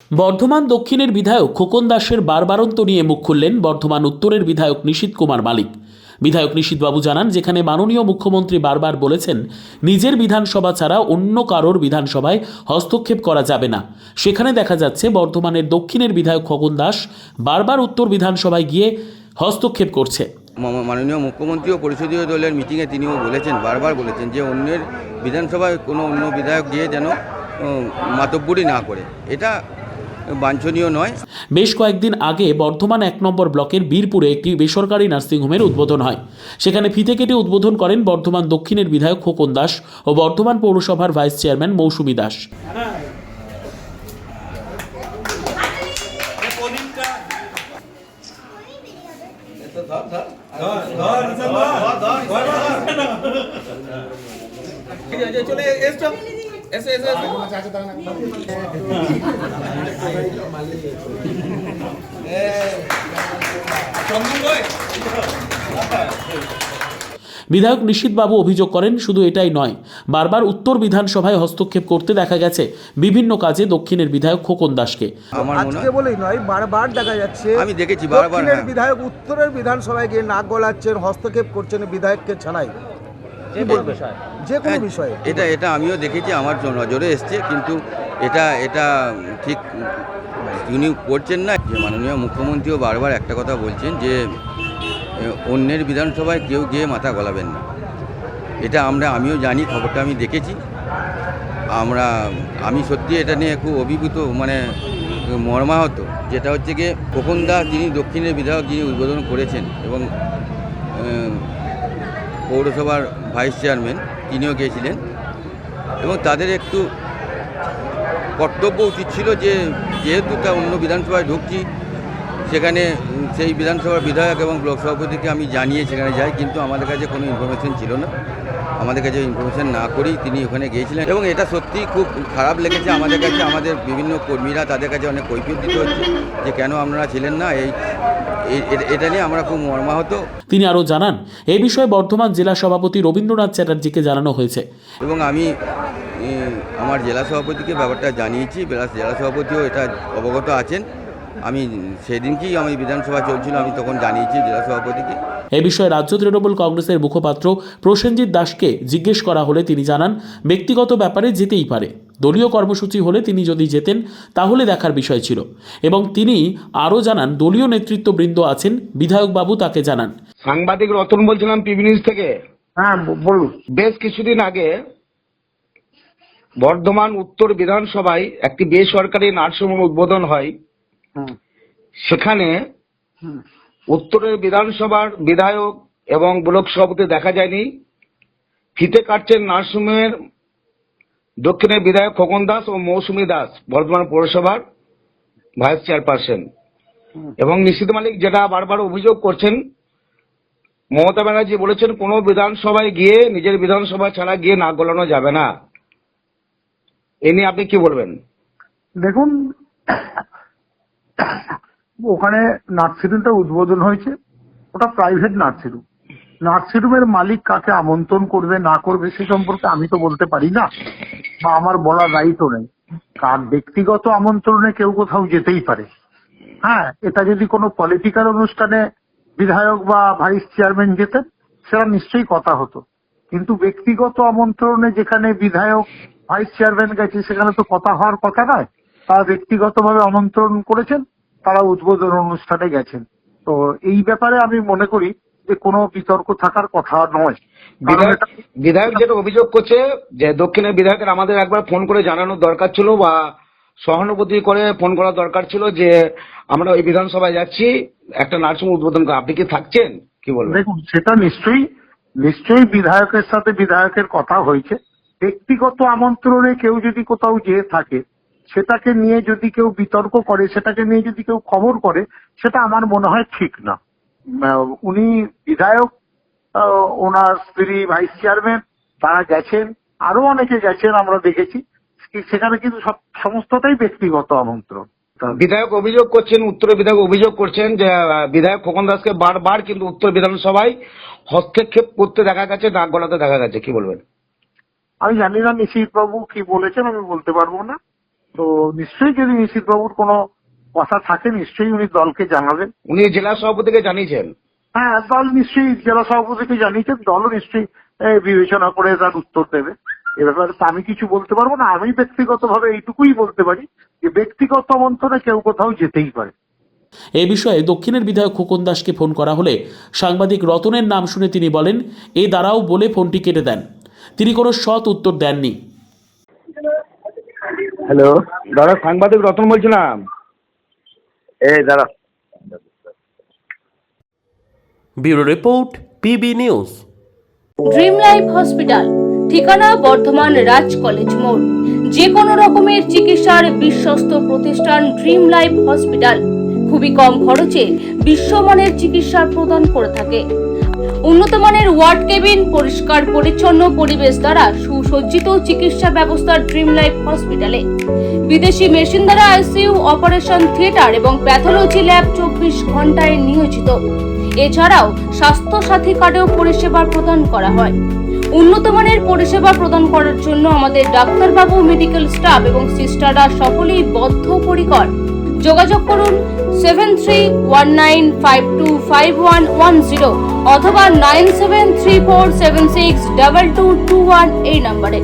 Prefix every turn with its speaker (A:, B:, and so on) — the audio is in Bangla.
A: বর্ধমান দক্ষিণের বিধায়ক খোকন দাসের বারবারন্ত নিয়ে মুখ খুললেন বর্ধমান উত্তরের বিধায়ক নিশীথ কুমার মালিক। বিধায়ক নিশীথবাবু জানান, যেখানে মাননীয় মুখ্যমন্ত্রী বারবার বলেছেন নিজের বিধানসভা ছাড়া অন্য কারোর বিধানসভায় হস্তক্ষেপ করা যাবে না, সেখানে দেখা যাচ্ছে বর্ধমানের দক্ষিণের বিধায়ক খোকন দাস বারবার উত্তর বিধানসভায় গিয়ে হস্তক্ষেপ করছে।
B: মাননীয় মুখ্যমন্ত্রী ও পরিষদীয় দলের মিটিংয়ে তিনিও বলেছেন, বারবার বলেছেন যে অন্যের বিধানসভায় কোনো অন্য বিধায়ক গিয়ে যেন মাতব্বরি না করে, এটা বাঞ্ছনীয় নয়।
A: বেশ কয়েকদিন আগে বর্ধমান 1 নম্বর ব্লকের বীরপুরে একটি বেসরকারি নার্সিংহোমের উদ্বোধন হয়। সেখানে ফিতে কেটে উদ্বোধন করেন বর্ধমান দক্ষিণের বিধায়ক খোকন দাস ও বর্ধমান পৌরসভার ভাইস চেয়ারম্যান মৌসুমী দাস। বিধায়ক নিশীথবাবু অভিযোগ করেন, শুধু এটাই নয়, বারবার উত্তর বিধানসভায় হস্তক্ষেপ করতে দেখা গেছে বিভিন্ন কাজে দক্ষিণের বিধায়ক খোকন দাসকে।
C: আজকে বলেই নয়, বারবার দেখা যাচ্ছে
B: আমি দেখেছি বারবার
C: দক্ষিণের বিধায়ক উত্তরের বিধানসভায় গিয়ে নাক গলাচ্ছেন, হস্তক্ষেপ করছেন বিধায়ককে ছাড়াই যে কোনো বিষয়ে।
B: এটা আমিও দেখেছি, আমার নজরে এসছে, কিন্তু এটা ঠিক উনি করছেন না। যে মাননীয় মুখ্যমন্ত্রীও বারবার একটা কথা বলছেন যে অন্যের বিধানসভায় কেউ গিয়ে মাথা গলাবেন না। এটা আমিও জানি, খবরটা আমি দেখেছি। আমি সত্যি এটা নিয়ে খুব অভিভূত, মর্মাহত। যেটা হচ্ছে গিয়ে খোকন দাস, যিনি দক্ষিণের বিধায়ক, যিনি উদ্বোধন করেছেন, এবং পৌরসভার ভাইস চেয়ারম্যান তিনিও গিয়েছিলেন, এবং তাদের একটু কর্তব্য উচিত ছিল যে যেহেতু তা অন্য বিধানসভায় ঢুকছি, সেখানে সেই বিধানসভার বিধায়ক এবং ব্লক সভাপতিকে আমি জানিয়ে সেখানে যাই, কিন্তু আমাদের কাছে কোনো ইনফরমেশন ছিল না। আমাদের কাছে ইনফরমেশন না করেই তিনি ওখানে গিয়েছিলেন, এবং এটা সত্যি খুব খারাপ লেগেছে আমাদের কাছে। আমাদের বিভিন্ন কর্মীরা তাদের কাছে অনেক কৈফিয়ত দিতে হচ্ছে যে কেন আপনারা ছিলেন না। এটা নিয়ে আমরা খুব মর্মাহত।
A: তিনি আরও জানান, এই বিষয়ে বর্ধমান জেলা সভাপতি রবীন্দ্রনাথ চ্যাটার্জিকে জানানো হয়েছে,
B: এবং আমি আমার জেলা সভাপতিকে ব্যাপারটা জানিয়েছি। জেলা সভাপতিও এটা অবগত আছেন। আমি সেদিনকেই আমি বিধানসভা চলছিল, আমি তখন জানিয়েছি জেলা সভাপতিকে।
A: এ বিষয়ে রাজ্য তৃণমূল কংগ্রেসের মুখপাত্র প্রসেনজিৎ দাসকে জিজ্ঞেস করা হলে তিনি জানান, ব্যক্তিগত ব্যাপারে যেতেই পারে, দলীয় কর্মসূচি হলে তিনি যদি যেতেন তাহলে দেখার বিষয় ছিল। এবং তিনি আরও জানান, দলীয় নেতৃত্ববৃন্দ আছেন, বিধায়কবাবু তাকে জানান।
D: সাংবাদিক রতন বলছিলাম, পিবি নিউজ থেকে।
C: হ্যাঁ বলুন।
D: বেশ কিছুদিন আগে বর্ধমান উত্তর বিধানসভায় একটি বেসরকারি নার্সিংহোম উদ্বোধন হয়। সেখানে উত্তরের বিধানসভার বিধায়ক এবং ব্লক সভাপতি দেখা যায়নি। ফিতে কাটছেন নার্সিংহোমের দক্ষিণের বিধায়ক খোকন দাস ও মৌসুমী দাস, বর্ধমান পৌরসভার ভাইস চেয়ারপারসন। এবং নিশীথ মালিক যেটা বারবার অভিযোগ করছেন, মমতা ব্যানার্জি বলেছেন কোনো বিধানসভায় গিয়ে নিজের বিধানসভা ছাড়া গিয়ে নাক গলানো যাবে না। এ নিয়ে আপনি কি বলবেন?
E: দেখুন, ওখানে নার্সিংহোমটা উদ্বোধন হয়েছে, ওটা প্রাইভেট নার্সিংহোম। নার্সিংহোমের মালিক কাকে আমন্ত্রণ করবে না করবে সে সম্পর্কে আমি তো বলতে পারি না, বা আমার বলার রাইটও নেই। কার ব্যক্তিগত আমন্ত্রণে কেউ কোথাও যেতেই পারে। হ্যাঁ, এটা যদি কোনো পলিটিক্যাল অনুষ্ঠানে বিধায়ক বা ভাইস চেয়ারম্যান যেতেন সেটা নিশ্চয়ই কথা হতো, কিন্তু ব্যক্তিগত আমন্ত্রণে যেখানে বিধায়ক ভাইস চেয়ারম্যান গেছে সেখানে তো কথা হওয়ার কথা নয়। তারা ব্যক্তিগতভাবে আমন্ত্রণ করেছেন, তারা উদ্বোধন অনুষ্ঠানে গেছেন। তো এই ব্যাপারে আমি মনে করি যে কোনো বিতর্ক থাকার কথা নয়।
D: বিধায়ক যেটা অভিযোগ করছে যে দক্ষিণের বিধায়কের আমাদের একবার ফোন করে জানানোর দরকার ছিল, বা সহানুভূতি করে ফোন করা দরকার ছিল যে আমরা ওই বিধানসভায় যাচ্ছি, একটা নার্সিং উদ্বোধন করে, আপনি কি থাকছেন? কি বলবেন?
E: দেখুন, সেটা নিশ্চয়ই বিধায়কের সাথে বিধায়কের কথা হয়েছে। ব্যক্তিগত আমন্ত্রণে কেউ যদি কোথাও যেয়ে থাকে, সেটাকে নিয়ে যদি কেউ বিতর্ক করে, সেটাকে নিয়ে যদি কেউ খবর করে, সেটা আমার মনে হয় ঠিক না। উনি বিধায়ক, ওনার স্ত্রী ভাইস চেয়ারম্যান, তারা গেছেন, আরো অনেকে গেছেন, আমরা দেখেছি। সেখানে কিন্তু সমস্তটাই ব্যক্তিগত আমন্ত্রণ।
D: বিধায়ক অভিযোগ করছেন, উত্তরের বিধায়ক অভিযোগ করছেন যে বিধায়ক খোকন দাসকে বারবার কিন্তু উত্তর বিধানসভায় হস্তক্ষেপ করতে দেখা গেছে, নাক গলাতে দেখা গেছে। কি বলবেন?
E: আমি জানি না নিশীথ বাবু কি বলেছেন, আমি বলতে পারবো না। তো নিশ্চয়ই যদি নিশীথবাবুর কোনো কথা থাকে নিশ্চয়ই উনি দলকে জানাবেন।
D: উনি জেলা সভাপতিকে জানিয়েছেন।
E: হ্যাঁ, দল নিশ্চয়ই জেলা সভাপতিকে জানিয়েছেন, দলও নিশ্চয়ই বিবেচনা করে তার উত্তর দেবে। এ ব্যাপারে তো আমি কিছু বলতে পারবো না। আমি ব্যক্তিগতভাবে এইটুকুই বলতে পারি যে ব্যক্তিগত মন্ত্রণে কেউ কোথাও যেতেই পারে।
A: এ বিষয়ে দক্ষিণের বিধায়ক খোকন দাসকে ফোন করা হলে সাংবাদিক রতনের নাম শুনে তিনি বলেন, এ দাঁড়াও বলে ফোনটি কেটে দেন। তিনি কোনো সৎ উত্তর দেননি।
D: হ্যালো দাদা, সাংবাদিক রতন বলছিলাম। দাদা,
A: bureau report, PB news.
F: Dream life hospital, ঠিকানা বর্ধমান রাজ কলেজ মোড়। যে কোনো রকমের চিকিৎসার বিশ্বস্ত প্রতিষ্ঠান ড্রিম লাইফ হসপিটাল খুবই কম খরচে বিশ্বমানের চিকিৎসা প্রদান করে থাকে। উন্নত মানের ওয়ার্ড কেবিন, পরিষ্কার পরিচ্ছন্ন পরিবেশ দ্বারা সুসজ্জিত চিকিৎসা ব্যবস্থা ড্রিম লাইফ হসপিটালে। বিদেশি মেশিন দ্বারা আইসিইউ, অপারেশন থিয়েটার এবং প্যাথোলজি ল্যাব 24 ঘন্টায় নিয়োজিত। এছাড়াও স্বাস্থ্য সাথী কার্ডেও পরিষেবা প্রদান করা হয়। উন্নত মানের পরিষেবা প্রদান করার জন্য আমাদের ডাক্তারবাবু, মেডিকেল স্টাফ এবং সিস্টাররা সকলেই বদ্ধপরিকর। যোগাযোগ করুন 7319525110 অথবা 9734762221 এই নম্বরে।